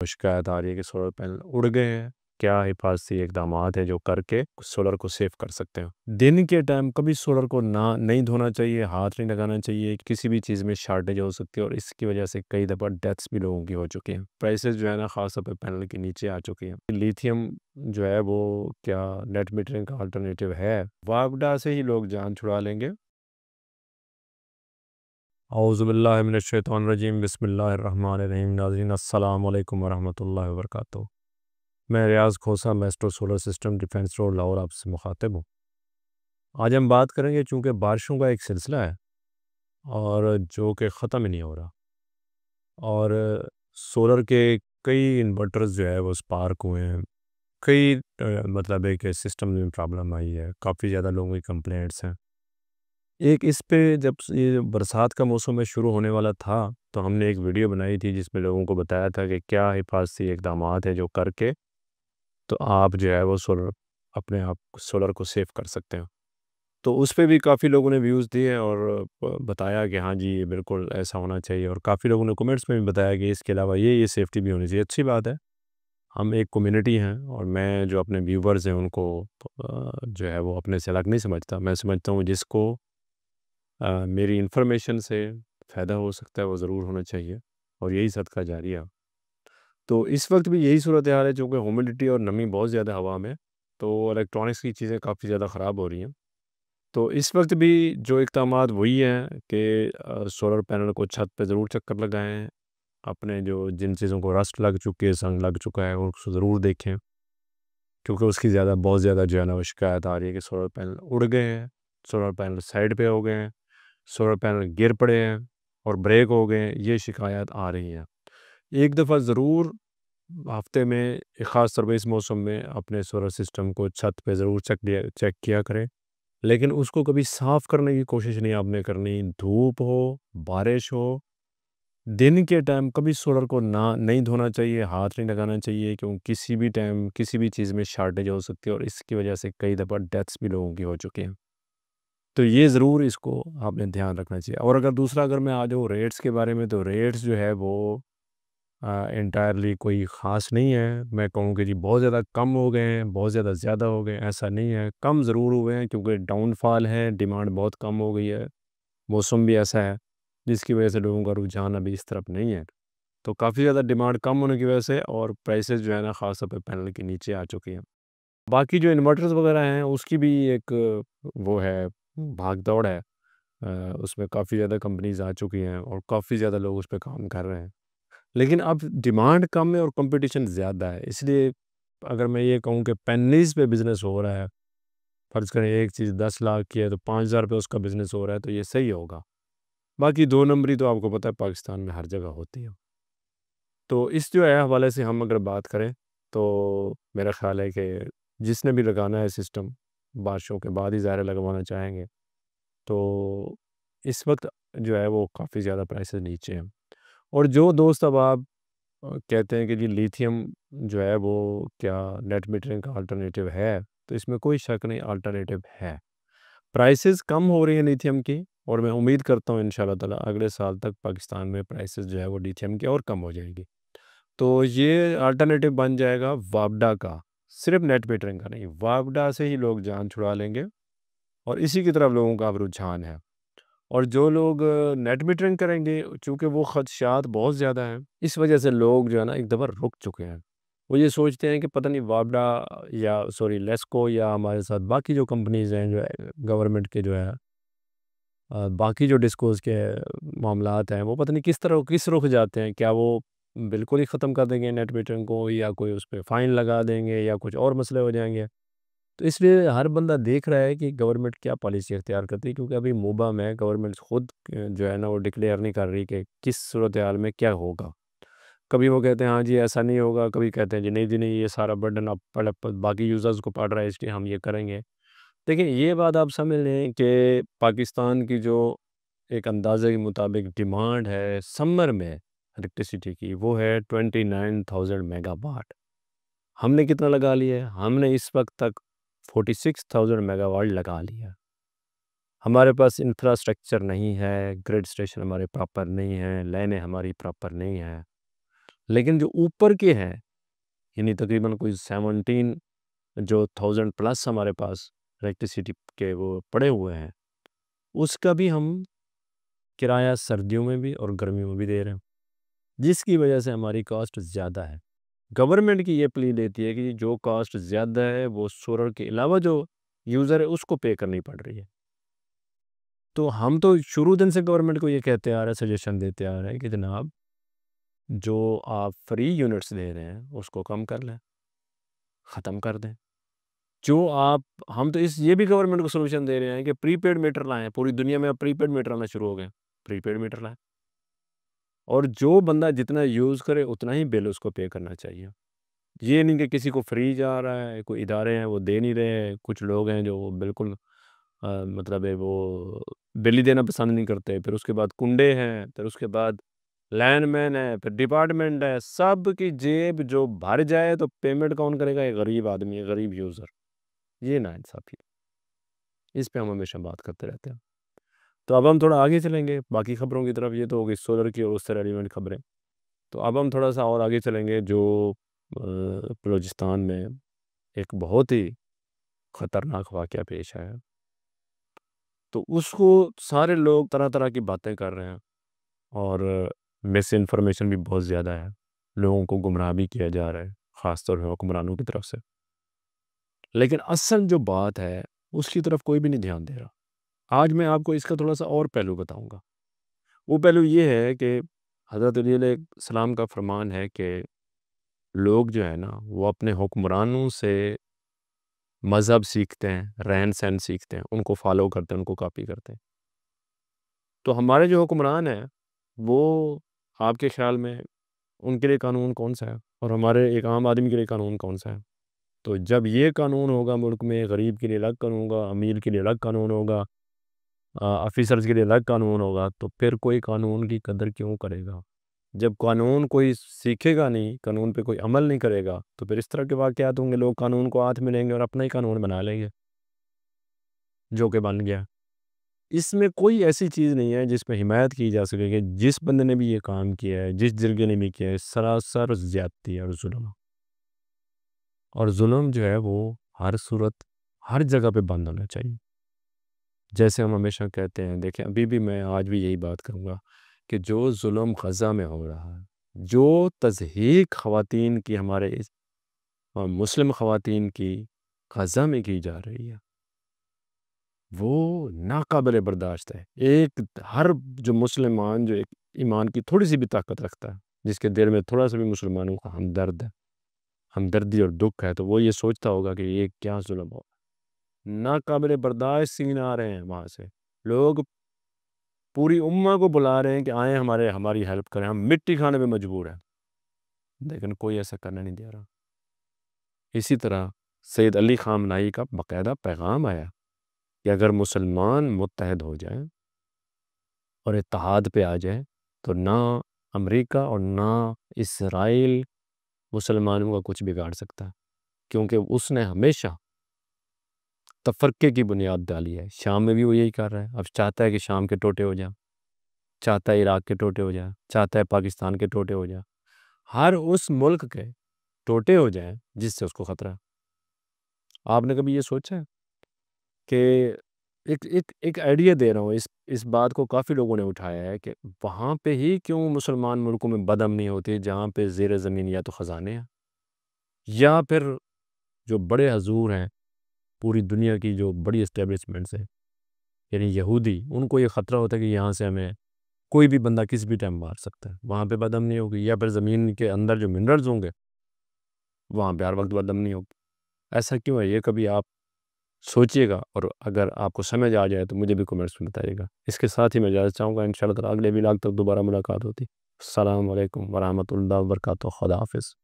शिकायत आ रही है कि सोलर पैनल उड़ गए हैं। क्या हिफाजती इकदामात हैं जो करके सोलर को सेव कर सकते हैं? दिन के टाइम कभी सोलर को ना नहीं धोना चाहिए, हाथ नहीं लगाना चाहिए, किसी भी चीज़ में शॉर्टेज हो सकती है और इसकी वजह से कई दफ़ा डेथ्स भी लोगों की हो चुकी हैं। प्राइसेस जो है ना ख़ास तौर पे पैनल के नीचे आ चुकी हैं। लिथियम जो है वो क्या नेट मीटरिंग का अल्टरनेटिव है? वापडा से ही लोग जान छुड़ा लेंगे। औज़ुबिल्लाहिमिनश्शैतानिर्रजीम बिस्मिल्लाहिर्रहमानिर्रहीम। नाज़रीन अस्सलाम वालेकुम वरहमतुल्लाहि वबरकातुहू। मैं Riyaz Khosa Maestro Solar System Defence Road Lahore आपसे मुखातिब हूँ। आज हम बात करेंगे चूँकि बारिशों का एक सिलसिला है और जो कि ख़त्म ही नहीं हो रहा और सोलर के कई इन्वर्टर्स जो है वो स्पार्क हुए हैं। कई मतलब है कि सिस्टम में प्रॉब्लम आई है, काफ़ी ज़्यादा लोगों की कंप्लेंट्स हैं। एक इस पे जब ये बरसात का मौसम में शुरू होने वाला था तो हमने एक वीडियो बनाई थी जिसमें लोगों को बताया था कि क्या हिफाजती इकदामात हैं जो करके तो आप जो है वो सोलर अपने आप सोलर को सेव कर सकते हैं। तो उस पे भी काफ़ी लोगों ने व्यूज़ दिए और बताया कि हाँ जी ये बिल्कुल ऐसा होना चाहिए और काफ़ी लोगों ने कमेंट्स में भी बताया कि इसके अलावा ये सेफ्टी भी होनी चाहिए। अच्छी बात है, हम एक कम्युनिटी हैं और मैं जो अपने व्यूवर्स हैं उनको जो है वो अपने से अलग नहीं समझता। मैं समझता हूँ जिसको मेरी इन्फॉर्मेशन से फ़ायदा हो सकता है वो ज़रूर होना चाहिए और यही सदका जारिया। तो इस वक्त भी यही सूरत हाल है चूँकि ह्यूमिडिटी और नमी बहुत ज़्यादा हवा में, तो इलेक्ट्रॉनिक्स की चीज़ें काफ़ी ज़्यादा ख़राब हो रही हैं। तो इस वक्त भी जो इक़दामात वही हैं कि सोलर पैनल को छत पे ज़रूर चक्कर लगाएँ। अपने जो जिन चीज़ों को रस्ट लग चुकी है, जंग लग चुका है उसको ज़रूर देखें, क्योंकि उसकी बहुत ज़्यादा जो है ना वो शिकायत आ रही है कि सोलर पैनल उड़ गए हैं, सोलर पैनल साइड पे हो गए हैं, सोलर पैनल गिर पड़े हैं और ब्रेक हो गए हैं, ये शिकायत आ रही हैं। एक दफ़ा ज़रूर हफ़्ते में एक ख़ास तौर पे इस मौसम में अपने सोलर सिस्टम को छत पे ज़रूर चेक किया करें। लेकिन उसको कभी साफ़ करने की कोशिश नहीं आपने करनी। धूप हो, बारिश हो, दिन के टाइम कभी सोलर को ना नहीं धोना चाहिए, हाथ नहीं लगाना चाहिए, क्योंकि किसी भी टाइम किसी भी चीज़ में शॉर्टेज हो सकती है और इसकी वजह से कई दफ़ा डेथ्स भी लोगों की हो चुकी हैं। तो ये ज़रूर इसको आपने ध्यान रखना चाहिए। और अगर मैं आ जाऊँ रेट्स के बारे में, तो रेट्स जो है वो एंटायरली कोई ख़ास नहीं है। मैं कहूँ कि जी बहुत ज़्यादा कम हो गए हैं, बहुत ज़्यादा हो गए हैं, ऐसा नहीं है। कम ज़रूर हुए हैं क्योंकि डाउनफॉल है, डिमांड बहुत कम हो गई है। मौसम भी ऐसा है जिसकी वजह से लोगों का रुझान अभी इस तरफ नहीं है। तो काफ़ी ज़्यादा डिमांड कम होने की वजह से और प्राइसेस जो है ना ख़ास तौर पे पैनल के नीचे आ चुकी हैं। बाकी जो इन्वर्टर्स वग़ैरह हैं उसकी भी एक वो है, भाग-दौड़ है। उसमें काफ़ी ज़्यादा कंपनीज़ आ चुकी हैं और काफ़ी ज़्यादा लोग उस पे काम कर रहे हैं। लेकिन अब डिमांड कम है और कंपटीशन ज़्यादा है, इसलिए अगर मैं ये कहूँ कि पेन्नीज़ पे बिज़नेस हो रहा है, फ़र्ज़ करें एक चीज़ 10 लाख की है तो 5,000 पे उसका बिज़नेस हो रहा है तो ये सही होगा। बाकी 2 नंबरी तो आपको पता है पाकिस्तान में हर जगह होती है। तो इस जो है हवाले से हम अगर बात करें तो मेरा ख़्याल है कि जिसने भी लगाना है सिस्टम, बारिशों के बाद ही ज़ाहिर है लगवाना चाहेंगे। तो इस वक्त जो है वो काफ़ी ज़्यादा प्राइसेस नीचे हैं। और जो दोस्त अब आप कहते हैं कि जी लिथियम जो है वो क्या नेट मीटरिंग का अल्टरनेटिव है, तो इसमें कोई शक नहीं अल्टरनेटिव है। प्राइसेस कम हो रही हैं लिथियम की और मैं उम्मीद करता हूँ इंशाल्लाह ताला अगले साल तक पाकिस्तान में प्राइसेस जो है वो लिथियम की और कम हो जाएगी। तो ये अल्टरनेटिव बन जाएगा वापडा का, सिर्फ नेट मीटरिंग का नहीं, वापडा से ही लोग जान छुड़ा लेंगे और इसी की तरफ लोगों का अब रुझान है। और जो लोग नेट मीटरिंग करेंगे चूँकि वो ख़दशात बहुत ज़्यादा हैं, इस वजह से लोग जो है ना एक दफ़ा रुक चुके हैं। वो ये सोचते हैं कि पता नहीं वापडा या सॉरी लेस्को या हमारे साथ बाकी जो कंपनीज़ हैं जो है गवर्नमेंट के जो है बाकी जो डिस्कोज़ के मामलात हैं वो पता नहीं किस रुख जाते हैं। क्या वो बिल्कुल ही ख़त्म कर देंगे नेट मीटरिंग को या कोई उस पे फ़ाइन लगा देंगे या कुछ और मसले हो जाएँगे। तो इसलिए हर बंदा देख रहा है कि गवर्नमेंट क्या पॉलिसी अख्तियार करती है, क्योंकि अभी मुबा में गवर्नमेंट खुद जो है ना वो डिक्लेयर नहीं कर रही कि किस सूरत हाल में क्या होगा। कभी वो कहते हैं हाँ जी ऐसा नहीं होगा, कभी कहते हैं जी नहीं ये सारा बर्डन अब बाकी यूज़र्स को पड़ रहा है इसलिए हम ये करेंगे। देखिए ये बात आप समझ लें कि पाकिस्तान की जो एक अंदाज़े के मुताबिक डिमांड है समर में इलेक्ट्रिसिटी की वो है 29,000 मेगावाट। हमने कितना लगा लिया है? हमने इस वक्त तक 46,000 मेगावाट लगा लिया। हमारे पास इंफ्रास्ट्रक्चर नहीं है, ग्रिड स्टेशन हमारे प्रॉपर नहीं हैं, लाइनें हमारी प्रॉपर नहीं हैं। लेकिन जो ऊपर के हैं यानी तकरीबन कोई 17 जो 1000+ हमारे पास इलेक्ट्रिसिटी के वो पड़े हुए हैं, उसका भी हम किराया सर्दियों में भी और गर्मियों में भी दे रहे हैं, जिसकी वजह से हमारी कॉस्ट ज़्यादा है। गवर्नमेंट की ये प्ली देती है कि जो कॉस्ट ज़्यादा है वो सोलर के अलावा जो यूज़र है उसको पे करनी पड़ रही है। तो हम तो शुरू दिन से गवर्नमेंट को ये कहते आ रहे हैं, सजेशन देते आ रहे हैं कि जनाब जो आप फ्री यूनिट्स दे रहे हैं उसको कम कर लें, ख़त्म कर दें। जो आप हम तो इस ये भी गवर्नमेंट को सॉल्यूशन दे रहे हैं कि प्रीपेड मीटर लाएँ, पूरी दुनिया में अब प्रीपेड मीटर आना शुरू हो गए, प्रीपेड मीटर लाएँ और जो बंदा जितना यूज़ करे उतना ही बिल उसको पे करना चाहिए। ये नहीं कि किसी को फ्री जा रहा है, कोई इदारे हैं वो दे नहीं रहे हैं, कुछ लोग हैं जो बिल्कुल मतलब है वो बिल ही देना पसंद नहीं करते, फिर उसके बाद कुंडे हैं, फिर उसके बाद लाइनमैन है, फिर डिपार्टमेंट है, सब की जेब जो भर जाए तो पेमेंट कौन करेगा? ये गरीब आदमी है, गरीब यूज़र। ये नाइंसाफ़ी है। इस पे हम हमेशा बात करते रहते हैं। तो अब हम थोड़ा आगे चलेंगे बाकी ख़बरों की तरफ, ये तो हो गई सोलर की और उससे रेलिवेंट ख़बरें। तो अब हम थोड़ा-सा और आगे चलेंगे जो बलूचिस्तान में एक बहुत ही ख़तरनाक वाक़या पेश आया। तो उसको सारे लोग तरह-तरह की बातें कर रहे हैं और मिस इन्फॉर्मेशन भी बहुत ज़्यादा है। लोगों को गुमराह भी किया जा रहा है, ख़ास तौर पे हुक्मरानों की तरफ से। लेकिन असल जो बात है, उसकी तरफ कोई भी नहीं ध्यान दे रहा। आज मैं आपको इसका थोड़ा-सा और पहलू बताऊँगा। वो पहलू ये है कि हज़रत अली अलैहिस्सलाम का फ़रमान है कि लोग जो है ना, वो अपने हुक्मरानों से मज़हब सीखते हैं, रहन-सहन सीखते हैं, उनको फ़ॉलो करते हैं, उनको कॉपी करते हैं। तो हमारे जो हुक्मरान हैं, वो आपके ख़्याल में उनके लिए कानून कौन-सा है? और हमारे एक आम आदमी के लिए कानून कौन-सा है? तो जब ये कानून होगा मुल्क में, गरीब के लिए अलग कानून होगा, अमीर के लिए अलग कानून होगा, ऑफ़िसर्स के लिए अलग कानून होगा, तो फिर कोई कानून की कदर क्यों करेगा? जब कानून कोई सीखेगा नहीं, कानून पे कोई अमल नहीं करेगा, तो फिर इस तरह के वाक़यात होंगे, लोग कानून को हाथ में लेंगे और अपना ही कानून बना लेंगे, जो कि बन गया। इसमें कोई ऐसी चीज़ नहीं है जिसमें हिमायत की जा सके कि जिस बंदे ने भी ये काम किया है, जिस जरगे ने भी किया है, सरासर ज़्यादती है और ज़ुल्म। और ज़ुल्म जो है वो हर सूरत, हर जगह पे बंद होना चाहिए। जैसे हम हमेशा कहते हैं, देखें अभी भी मैं आज भी यही बात करूँगा कि जो ज़ुल्म ग़ज़ा में हो रहा है, जो तज़हीक ख़वातीन की हमारे इस मुस्लिम ख़वातीन की ग़ज़ा में की जा रही है, वो नाक़ाबिल बर्दाश्त है। एक हर जो मुसलमान जो एक ईमान की थोड़ी-सी भी ताकत रखता है, जिसके दिल में थोड़ा-सा भी मुसलमानों का हमदर्द है, हमदर्दी और दुःख है, तो वो ये सोचता होगा कि ये क्या ज़ुल्म हो, नाक़ाबिल बर्दाश्त सीन आ रहे हैं वहाँ से। लोग पूरी उम्मा को बुला रहे हैं कि आएँ हमारी हेल्प करें, हम मिट्टी खाने पे मजबूर हैं, लेकिन कोई ऐसा करने नहीं दे रहा। इसी तरह सैयद अली ख़ामनाई का बाकायदा पैगाम आया कि अगर मुसलमान मुत्तहद हो जाएँ और इत्तेहाद पे आ जाएँ, तो ना अमेरिका और ना इसराइल मुसलमानों का कुछ बिगाड़ सकता, क्योंकि उसने हमेशा तफ़र्क़े की बुनियाद डाली है। शाम में भी वो यही कर रहा है, अब चाहता है कि शाम के टोटे हो जाएँ, चाहता है इराक़ के टोटे हो जाएँ, चाहता है पाकिस्तान के टोटे हो जाएँ। हर उस मुल्क के टोटे हो जाएँ जिससे उसको ख़तरा है। आपने कभी ये सोचा है कि एक एक एक आइडिया दे रहा हूँ, इस बात को काफ़ी लोगों ने उठाया है कि वहाँ पे ही क्यों मुसलमान मुल्कों में बदअमनी होती है जहाँ पे ज़ेर ज़मीन या तो ख़ज़ाने हैं या फिर जो बड़े हज़ूर हैं, पूरी दुनिया की जो बड़ी एस्टेब्लिशमेंट्स हैं, यानी यहूदी, उनको ये ख़तरा होता है कि यहाँ से हमें कोई भी बंदा किसी भी टाइम मार सकता है। वहाँ पे बदअमनी होगी या फिर ज़मीन के अंदर जो मिनरल्स होंगे, वहाँ पे हर वक़्त बदअमनी होगी। ऐसा क्यों है? ये कभी आप सोचिएगा और अगर आपको समझ आ जाए तो मुझे भी कमेंट्स में बताइएगा। इसके साथ ही मैं इजाज़त चाहूँगा, इंशाअल्लाह ताला अगले व्लॉग तक दोबारा मुलाकात होती। अस्सलामु अलैकुम व रहमतुल्लाहि व बरकातहू। खुदा हाफ़िज़।